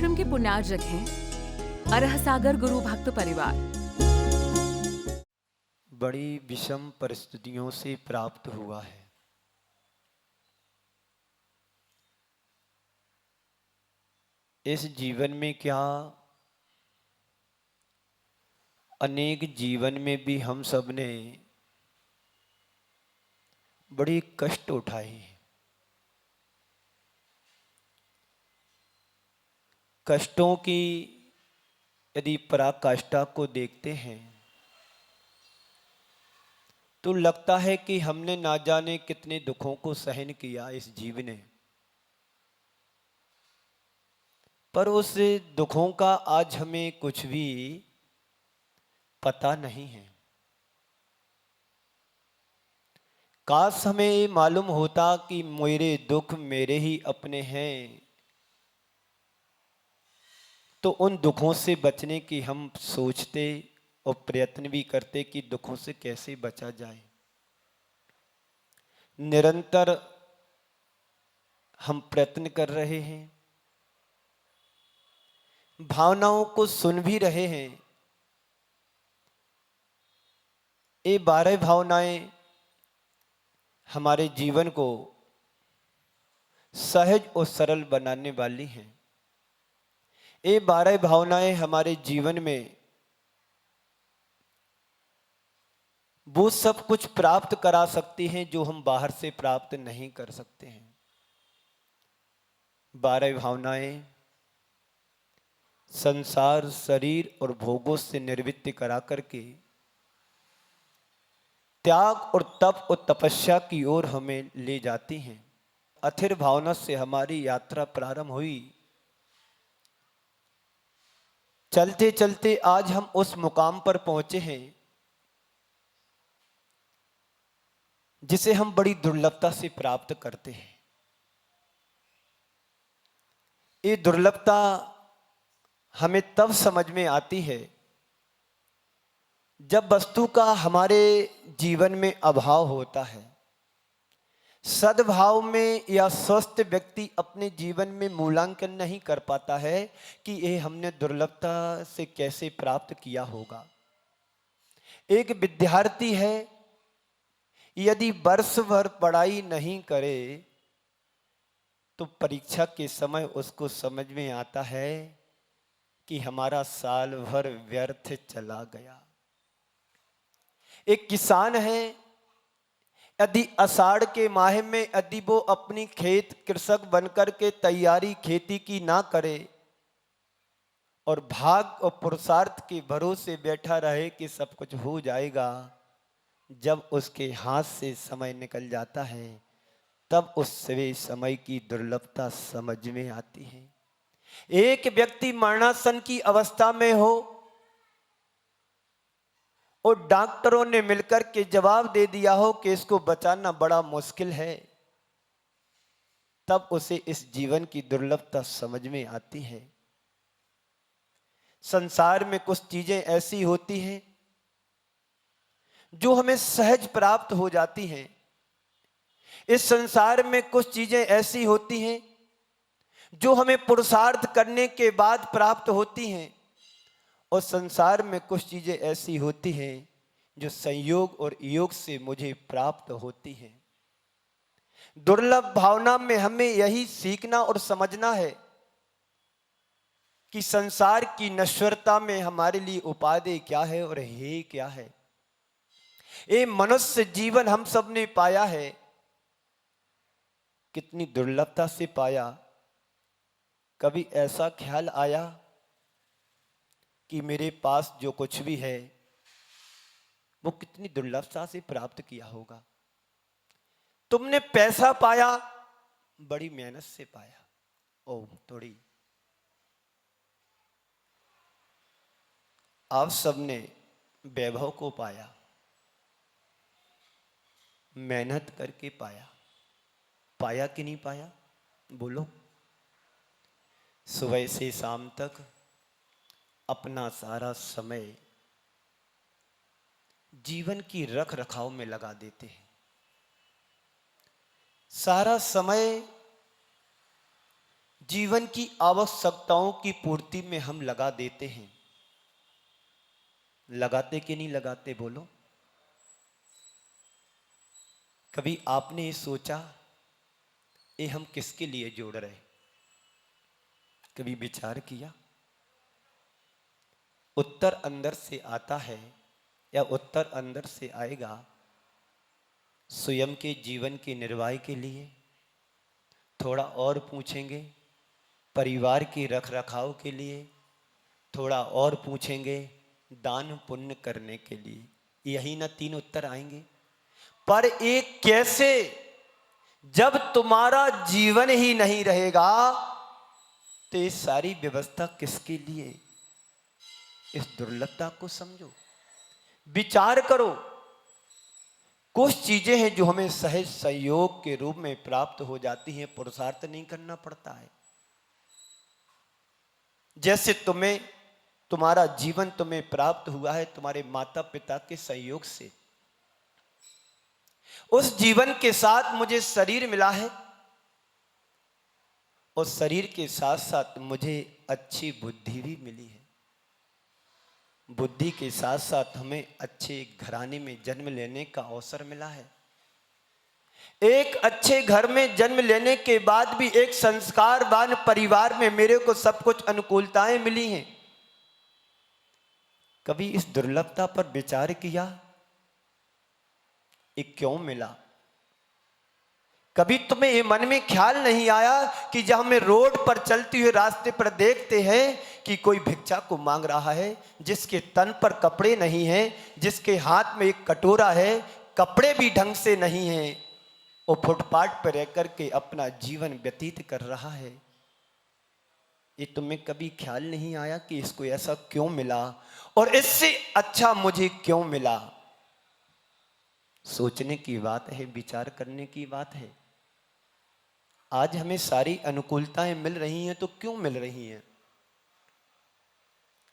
आश्रम के पुण्यार्जक हैं अरह सागर गुरु भक्त परिवार। बड़ी विषम परिस्थितियों से प्राप्त हुआ है। इस जीवन में क्या अनेक जीवन में भी हम सब ने बड़ी कष्ट उठाए हैं। कष्टों की यदि पराकाष्ठा को देखते हैं तो लगता है कि हमने ना जाने कितने दुखों को सहन किया इस जीवन ने, पर उस दुखों का आज हमें कुछ भी पता नहीं है। काश हमें ये मालूम होता कि मेरे दुख मेरे ही अपने हैं, तो उन दुखों से बचने की हम सोचते और प्रयत्न भी करते कि दुखों से कैसे बचा जाए। निरंतर हम प्रयत्न कर रहे हैं, भावनाओं को सुन भी रहे हैं। ये 12 भावनाएं हमारे जीवन को सहज और सरल बनाने वाली हैं। ये 12 भावनाएं हमारे जीवन में वो सब कुछ प्राप्त करा सकती हैं जो हम बाहर से प्राप्त नहीं कर सकते हैं। 12 भावनाएं संसार, शरीर और भोगों से निवृत्ति करा करके त्याग और तप और तपस्या की ओर हमें ले जाती हैं। अथिर भावना से हमारी यात्रा प्रारंभ हुई। चलते चलते आज हम उस मुकाम पर पहुंचे हैं जिसे हम बड़ी दुर्लभता से प्राप्त करते हैं। ये दुर्लभता हमें तब समझ में आती है जब वस्तु का हमारे जीवन में अभाव होता है। सद्भाव में या स्वस्थ व्यक्ति अपने जीवन में मूल्यांकन नहीं कर पाता है कि ये हमने दुर्लभता से कैसे प्राप्त किया होगा। एक विद्यार्थी है, यदि वर्ष भर पढ़ाई नहीं करे तो परीक्षा के समय उसको समझ में आता है कि हमारा साल भर व्यर्थ चला गया। एक किसान है, यदि आषाढ़ के माह में यदि वो अपनी खेत कृषक बनकर के तैयारी खेती की ना करे और भाग और पुरुषार्थ के भरोसे बैठा रहे कि सब कुछ हो जाएगा, जब उसके हाथ से समय निकल जाता है तब उस समय की दुर्लभता समझ में आती है। एक व्यक्ति मरणासन की अवस्था में हो और डॉक्टरों ने मिलकर के जवाब दे दिया हो कि इसको बचाना बड़ा मुश्किल है, तब उसे इस जीवन की दुर्लभता समझ में आती है। संसार में कुछ चीजें ऐसी होती हैं जो हमें सहज प्राप्त हो जाती हैं। इस संसार में कुछ चीजें ऐसी होती हैं जो हमें पुरुषार्थ करने के बाद प्राप्त होती हैं, और संसार में कुछ चीजें ऐसी होती हैं जो संयोग और योग से मुझे प्राप्त होती हैं। दुर्लभ भावना में हमें यही सीखना और समझना है कि संसार की नश्वरता में हमारे लिए उपादेय क्या है और हे क्या है। ये मनुष्य जीवन हम सब ने पाया है, कितनी दुर्लभता से पाया। कभी ऐसा ख्याल आया कि मेरे पास जो कुछ भी है वो कितनी दुर्लभता से प्राप्त किया होगा। तुमने पैसा पाया, बड़ी मेहनत से पाया। ओ थोड़ी आप सबने वैभव को पाया, मेहनत करके पाया। पाया कि नहीं पाया बोलो। सुबह से शाम तक अपना सारा समय जीवन की रख रखाव में लगा देते हैं। सारा समय जीवन की आवश्यकताओं की पूर्ति में हम लगा देते हैं। लगाते कि नहीं लगाते बोलो? कभी आपने ये सोचा ये हम किसके लिए जोड़ रहे? कभी विचार किया? उत्तर अंदर से आता है या उत्तर अंदर से आएगा स्वयं के जीवन के निर्वाह के लिए। थोड़ा और पूछेंगे परिवार के रख रखाव के लिए, थोड़ा और पूछेंगे दान पुण्य करने के लिए। यही ना 3 उत्तर आएंगे। पर एक कैसे, जब तुम्हारा जीवन ही नहीं रहेगा तो ये सारी व्यवस्था किसके लिए? इस दुर्लभता को समझो, विचार करो। कुछ चीजें हैं जो हमें सहज संयोग के रूप में प्राप्त हो जाती हैं, पुरुषार्थ नहीं करना पड़ता है। जैसे तुम्हारा जीवन तुम्हें प्राप्त हुआ है तुम्हारे माता पिता के सहयोग से। उस जीवन के साथ मुझे शरीर मिला है और शरीर के साथ साथ मुझे अच्छी बुद्धि भी मिली है। बुद्धि के साथ साथ हमें अच्छे घराने में जन्म लेने का अवसर मिला है। एक अच्छे घर में जन्म लेने के बाद भी एक संस्कारवान परिवार में मेरे को सब कुछ अनुकूलताएं मिली हैं। कभी इस दुर्लभता पर विचार किया? ये क्यों मिला? कभी तुम्हें ये मन में ख्याल नहीं आया कि जब हमें रोड पर चलते हुए रास्ते पर देखते हैं कि कोई भिक्षा को मांग रहा है, जिसके तन पर कपड़े नहीं हैं, जिसके हाथ में एक कटोरा है, कपड़े भी ढंग से नहीं हैं, वो फुटपाथ पर रह करके अपना जीवन व्यतीत कर रहा है। ये तुम्हें कभी ख्याल नहीं आया कि इसको ऐसा क्यों मिला और इससे अच्छा मुझे क्यों मिला? सोचने की बात है, विचार करने की बात है। आज हमें सारी अनुकूलताएं मिल रही हैं तो क्यों मिल रही हैं?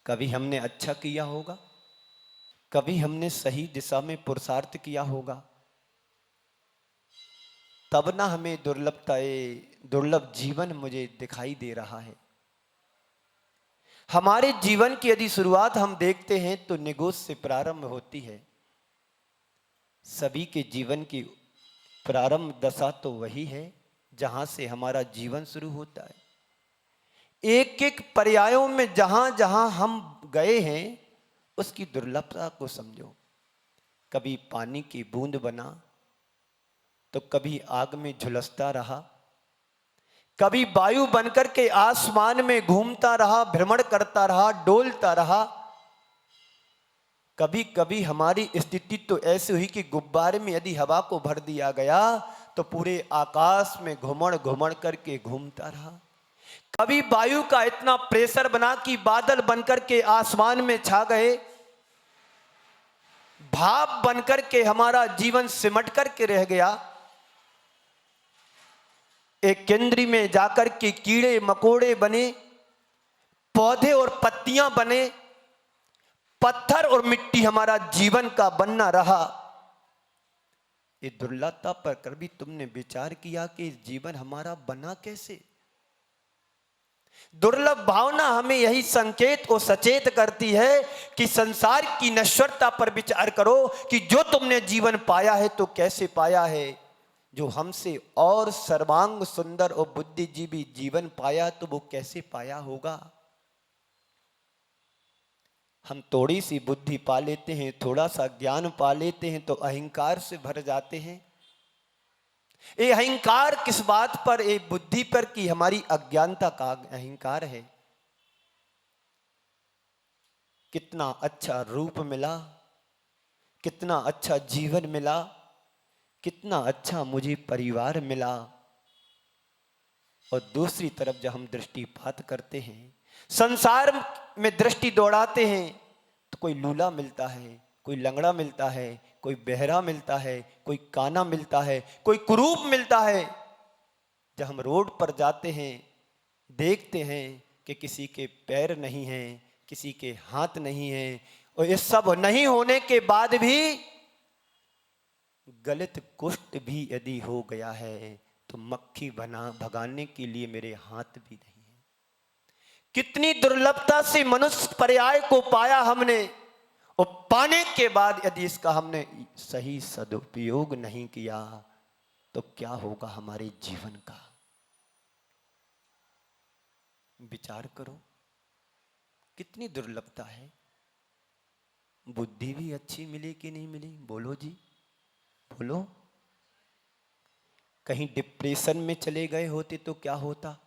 कभी हमने अच्छा किया होगा, कभी हमने सही दिशा में पुरुषार्थ किया होगा, तब ना हमें दुर्लभ जीवन मुझे दिखाई दे रहा है। हमारे जीवन की यदि शुरुआत हम देखते हैं तो निगोज से प्रारंभ होती है। सभी के जीवन की प्रारंभ दशा तो वही है जहां से हमारा जीवन शुरू होता है। एक एक पर्यायों में जहां जहां हम गए हैं उसकी दुर्लभता को समझो। कभी पानी की बूंद बना तो कभी आग में झुलसता रहा, कभी वायु बनकर के आसमान में घूमता रहा, भ्रमण करता रहा, डोलता रहा। कभी कभी हमारी स्थिति तो ऐसी हुई कि गुब्बारे में यदि हवा को भर दिया गया तो पूरे आकाश में घुमड़ घुमड़ करके घूमता रहा। कभी वायु का इतना प्रेशर बना कि बादल बनकर के आसमान में छा गए, भाप बनकर के हमारा जीवन सिमट करके रह गया। एक केंद्री में जाकर के कीड़े मकोड़े बने, पौधे और पत्तियां बने, पत्थर और मिट्टी हमारा जीवन का बनना रहा। ये दुर्लभता पर कभी तुमने विचार किया कि जीवन हमारा बना कैसे? दुर्लभ भावना हमें यही संकेत और सचेत करती है कि संसार की नश्वरता पर विचार करो कि जो तुमने जीवन पाया है तो कैसे पाया है। जो हमसे और सर्वांग सुंदर और बुद्धिजीवी जीवन पाया तो वो कैसे पाया होगा? हम थोड़ी सी बुद्धि पा लेते हैं, थोड़ा सा ज्ञान पा लेते हैं तो अहंकार से भर जाते हैं। ये अहंकार किस बात पर? ये बुद्धि पर कि हमारी अज्ञानता का अहंकार है। कितना अच्छा रूप मिला, कितना अच्छा जीवन मिला, कितना अच्छा मुझे परिवार मिला, और दूसरी तरफ जब हम दृष्टिपात करते हैं, संसार में दृष्टि दौड़ाते हैं तो कोई लूला मिलता है, कोई लंगड़ा मिलता है, कोई बहरा मिलता है, कोई काना मिलता है, कोई कुरूप मिलता है। जब हम रोड पर जाते हैं देखते हैं कि किसी के पैर नहीं हैं, किसी के हाथ नहीं हैं, और ये सब नहीं होने के बाद भी गलत कुष्ठ भी यदि हो गया है तो मक्खी भगाने के लिए मेरे हाथ भी नहीं। कितनी दुर्लभता से मनुष्य पर्याय को पाया हमने, और पाने के बाद यदि इसका हमने सही सदुपयोग नहीं किया तो क्या होगा हमारे जीवन का। विचार करो, कितनी दुर्लभता है। बुद्धि भी अच्छी मिली कि नहीं मिली, बोलो जी बोलो। कहीं डिप्रेशन में चले गए होते तो क्या होता।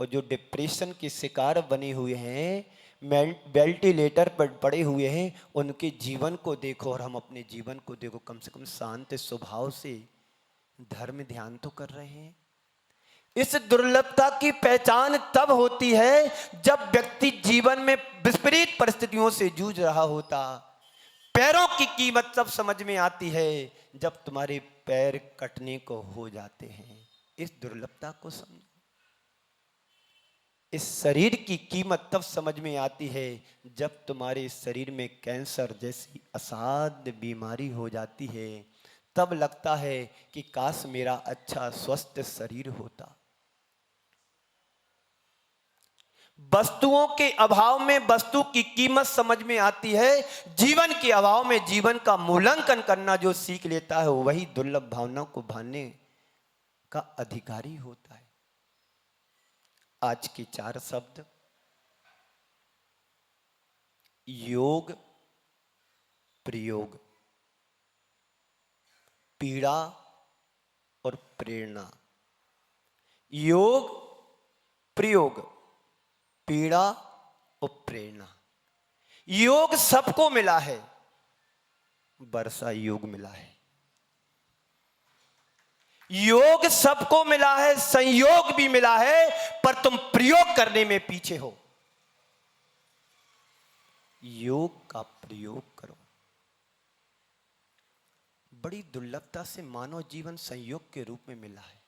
और जो डिप्रेशन के शिकार बने हुए हैं, वेंटिलेटर पर पड़े हुए हैं, उनके जीवन को देखो और हम अपने जीवन को देखो, कम से कम शांत स्वभाव से धर्म ध्यान तो कर रहे हैं। इस दुर्लभता की पहचान तब होती है जब व्यक्ति जीवन में विपरीत परिस्थितियों से जूझ रहा होता। पैरों की कीमत तब समझ में आती है जब तुम्हारे पैर कटने को हो जाते हैं। इस दुर्लभता को समझो। इस शरीर की कीमत तब समझ में आती है जब तुम्हारे शरीर में कैंसर जैसी असाध्य बीमारी हो जाती है। तब लगता है कि काश मेरा अच्छा स्वस्थ शरीर होता। वस्तुओं के अभाव में वस्तु की कीमत समझ में आती है। जीवन के अभाव में जीवन का मूल्यांकन करना जो सीख लेता है वही दुर्लभ भावना को भाने का अधिकारी होता है। आज के 4 शब्द, योग, प्रयोग, पीड़ा और प्रेरणा। योग, प्रयोग, पीड़ा और प्रेरणा। योग सबको मिला है, वर्षा योग मिला है। योग सबको मिला है, संयोग भी मिला है, पर तुम प्रयोग करने में पीछे हो। योग का प्रयोग करो। बड़ी दुर्लभता से मानव जीवन संयोग के रूप में मिला है,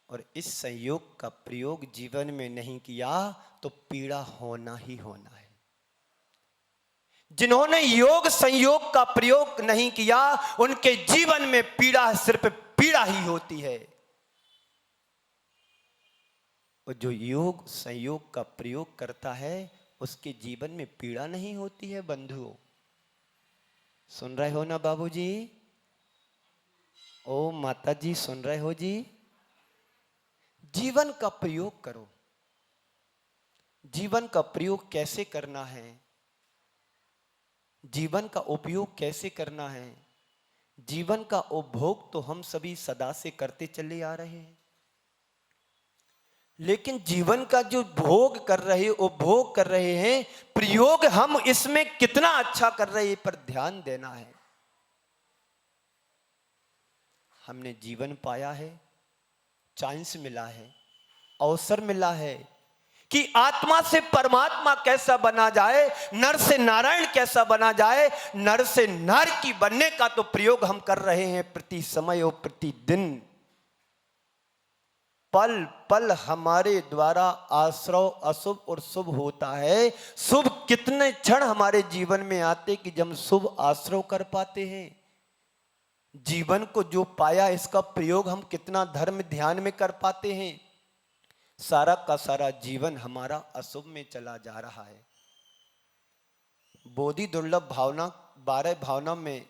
और इस संयोग का प्रयोग जीवन में नहीं किया तो पीड़ा होना ही होना है। जिन्होंने योग संयोग का प्रयोग नहीं किया उनके जीवन में पीड़ा सिर्फ पीड़ा ही होती है। और जो योग संयोग का प्रयोग करता है उसके जीवन में पीड़ा नहीं होती है। बंधुओं, सुन रहे हो ना बाबूजी? ओ माता जी, सुन रहे हो जी? जीवन का प्रयोग करो। जीवन का प्रयोग कैसे करना है, जीवन का उपयोग कैसे करना है। जीवन का उपभोग तो हम सभी सदा से करते चले आ रहे हैं, लेकिन जीवन का जो भोग कर रहे, उपभोग कर रहे हैं, प्रयोग हम इसमें कितना अच्छा कर रहे हैं पर ध्यान देना है। हमने जीवन पाया है, चांस मिला है, अवसर मिला है कि आत्मा से परमात्मा कैसा बना जाए, नर से नारायण कैसा बना जाए, नर से नर की बनने का तो प्रयोग हम कर रहे हैं प्रति समय और प्रतिदिन। पल पल हमारे द्वारा आश्रव अशुभ और शुभ होता है। शुभ कितने क्षण हमारे जीवन में आते कि जब शुभ आश्रव कर पाते हैं। जीवन को जो पाया इसका प्रयोग हम कितना धर्म ध्यान में कर पाते हैं। सारा का सारा जीवन हमारा अशुभ में चला जा रहा है। बोधि दुर्लभ भावना 12 भावना में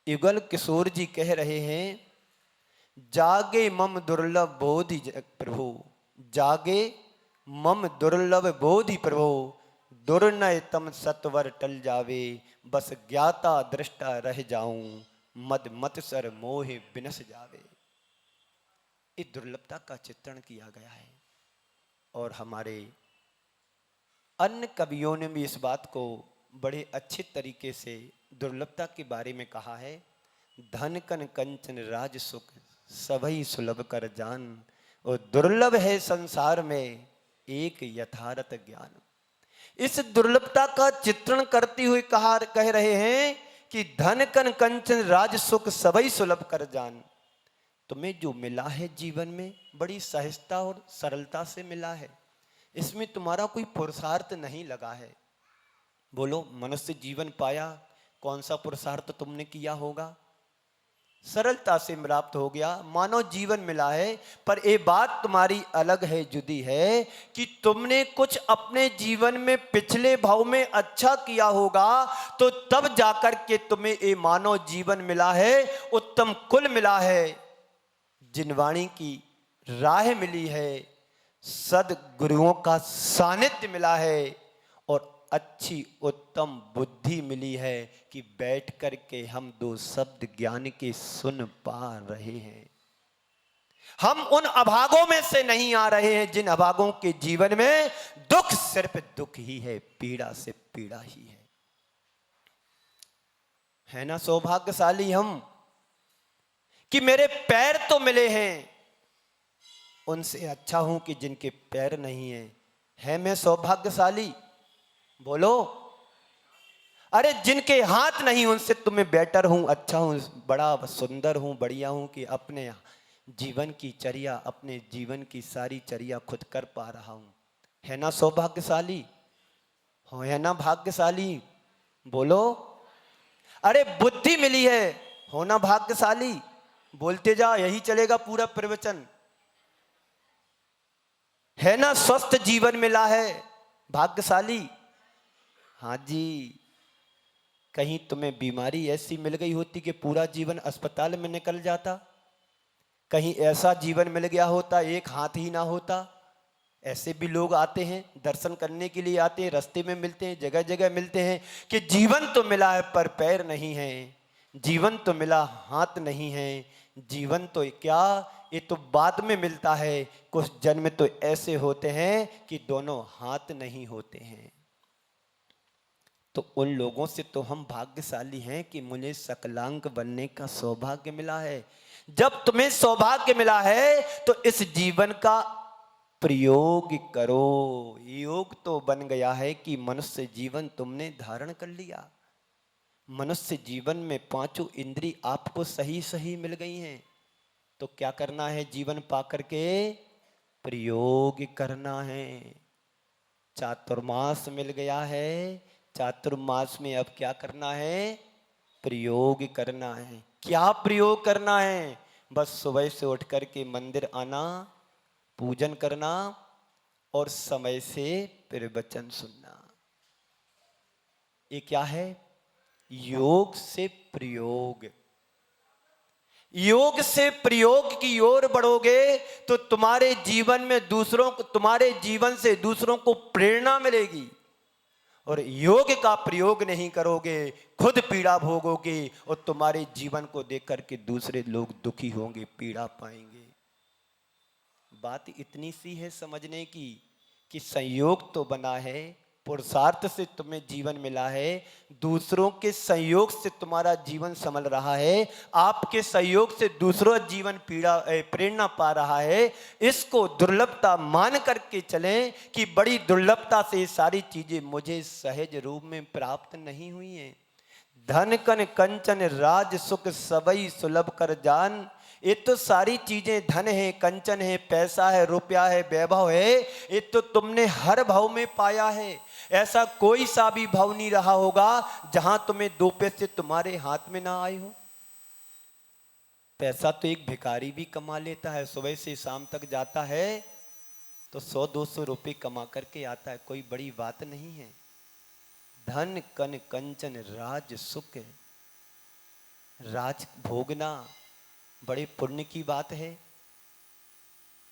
युगल किशोर जी कह रहे हैं, जागे मम दुर्लभ बोधि प्रभु, जागे मम दुर्लभ बोधि प्रभु, दुर्नय तम सत्वर टल जावे, बस ज्ञाता दृष्टा रह जाऊं, मद मत सर मोहे बिनस जावे। इस दुर्लभता का चित्रण किया गया है और हमारे अन्य कवियों ने भी इस बात को बड़े अच्छे तरीके से दुर्लभता के बारे में कहा है। धन कन कंचन राज सुख सभई सुलभ कर जान, और दुर्लभ है संसार में एक यथार्थ ज्ञान। इस दुर्लभता का चित्रण करते हुए कह रहे हैं कि धन कन कंचन राज सुख सभई सुलभ कर जान। तुम्हें जो मिला है जीवन में बड़ी सहजता और सरलता से मिला है, इसमें तुम्हारा कोई पुरुषार्थ नहीं लगा है। बोलो, मनुष्य जीवन पाया, कौन सा पुरुषार्थ तुमने किया होगा? सरलता से प्राप्त हो गया, मानव जीवन मिला है। पर ये बात तुम्हारी अलग है, जुदी है, कि तुमने कुछ अपने जीवन में पिछले भाव में अच्छा किया होगा, तो तब जाकर के तुम्हें ये मानव जीवन मिला है, उत्तम कुल मिला है, जिनवाणी की राह मिली है, सदगुरुओं का सानिध्य मिला है, और अच्छी उत्तम बुद्धि मिली है कि बैठ कर के हम दो शब्द ज्ञान के सुन पा रहे हैं। हम उन अभागों में से नहीं आ रहे हैं जिन अभागों के जीवन में दुख सिर्फ दुख ही है, पीड़ा से पीड़ा ही है ना। सौभाग्यशाली हम कि मेरे पैर तो मिले हैं, उनसे अच्छा हूं कि जिनके पैर नहीं है मैं सौभाग्यशाली? बोलो। अरे जिनके हाथ नहीं उनसे तुम्हें बेटर हूं, अच्छा हूं, बड़ा सुंदर हूं, बढ़िया हूं कि अपने जीवन की चर्या, अपने जीवन की सारी चर्या खुद कर पा रहा हूं, है ना सौभाग्यशाली? हो, है ना भाग्यशाली? बोलो। अरे बुद्धि मिली है, हो ना भाग्यशाली? बोलते जा, यही चलेगा पूरा प्रवचन। है ना स्वस्थ जीवन मिला है, भाग्यशाली? हाँ जी। कहीं तुम्हें बीमारी ऐसी मिल गई होती कि पूरा जीवन अस्पताल में निकल जाता, कहीं ऐसा जीवन मिल गया होता एक हाथ ही ना होता। ऐसे भी लोग आते हैं, दर्शन करने के लिए आते हैं, रास्ते में मिलते हैं, जगह जगह मिलते हैं कि जीवन तो मिला है पर पैर नहीं है, जीवन तो मिला हाथ नहीं है, जीवन तो क्या, ये तो बाद में मिलता है। कुछ जन्म तो ऐसे होते हैं कि दोनों हाथ नहीं होते हैं। तो उन लोगों से तो हम भाग्यशाली हैं कि मुझे सकलांक बनने का सौभाग्य मिला है। जब तुम्हें सौभाग्य मिला है तो इस जीवन का प्रयोग करो। योग तो बन गया है कि मनुष्य जीवन तुमने धारण कर लिया। मनुष्य जीवन में पांचों इंद्री आपको सही सही मिल गई हैं, तो क्या करना है? जीवन पाकर के प्रयोग करना है। चातुर्मास मिल गया है, चातुर्मास में अब क्या करना है? प्रयोग करना है। क्या प्रयोग करना है? बस सुबह से उठ करके मंदिर आना, पूजन करना और समय से प्रवचन सुनना। ये क्या है? योग से प्रयोग। योग से प्रयोग की ओर बढ़ोगे तो तुम्हारे जीवन में दूसरों को, तुम्हारे जीवन से दूसरों को प्रेरणा मिलेगी। और योग का प्रयोग नहीं करोगे, खुद पीड़ा भोगोगे और तुम्हारे जीवन को देख करके दूसरे लोग दुखी होंगे, पीड़ा पाएंगे। बात इतनी सी है समझने की कि संयोग तो बना है, पुरुषार्थ से तुम्हें जीवन मिला है, दूसरों के संयोग से तुम्हारा जीवन संभल रहा है, आपके सहयोग से दूसरों जीवन प्रेरणा पा रहा है। इसको दुर्लभता मान करके चलें कि बड़ी दुर्लभता से ये सारी चीजें मुझे सहज रूप में प्राप्त नहीं हुई हैं। धन कन कंचन राज सुख सबई सुलभ कर जान। ये तो सारी चीजें धन है, कंचन है, पैसा है, रुपया है, वैभव है, ये तो तुमने हर भाव में पाया है। ऐसा कोई सा भी भाव नहीं रहा होगा जहां तुम्हें दो पैसे तुम्हारे हाथ में ना आए हो। पैसा तो एक भिखारी भी कमा लेता है, सुबह से शाम तक जाता है तो 100-200 रुपये कमा करके आता है, कोई बड़ी बात नहीं है। धन कन कंचन राज सुख, राज भोगना बड़े पुण्य की बात है।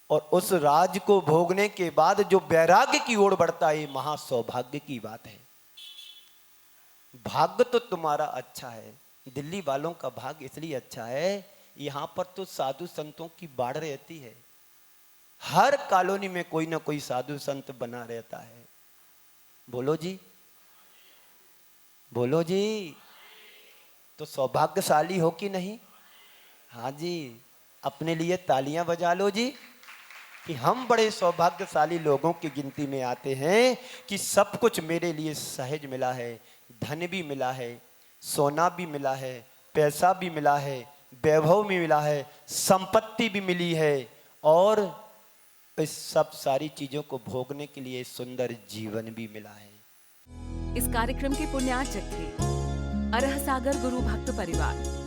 और उस राज को भोगने के बाद जो वैराग्य की ओर बढ़ता है, महा सौभाग्य की बात है। भाग्य तो तुम्हारा अच्छा है, दिल्ली वालों का भाग्य इसलिए अच्छा है, यहां पर तो साधु संतों की बाढ़ रहती है। हर कॉलोनी में कोई ना कोई साधु संत बना रहता है। बोलो जी, बोलो जी। तो सौभाग्यशाली हो कि नहीं? हाँ जी, अपने लिए तालियां बजा लो जी कि हम बड़े सौभाग्यशाली लोगों की गिनती में आते हैं कि सब कुछ मेरे लिए सहज मिला है। धन भी मिला है, सोना भी मिला है, पैसा भी मिला है, वैभव भी मिला है, संपत्ति भी मिली है, और इस सब सारी चीजों को भोगने के लिए सुंदर जीवन भी मिला है। इस कार्यक्रम के पुण्यार्चक थे अरह सागर गुरु भक्त परिवार।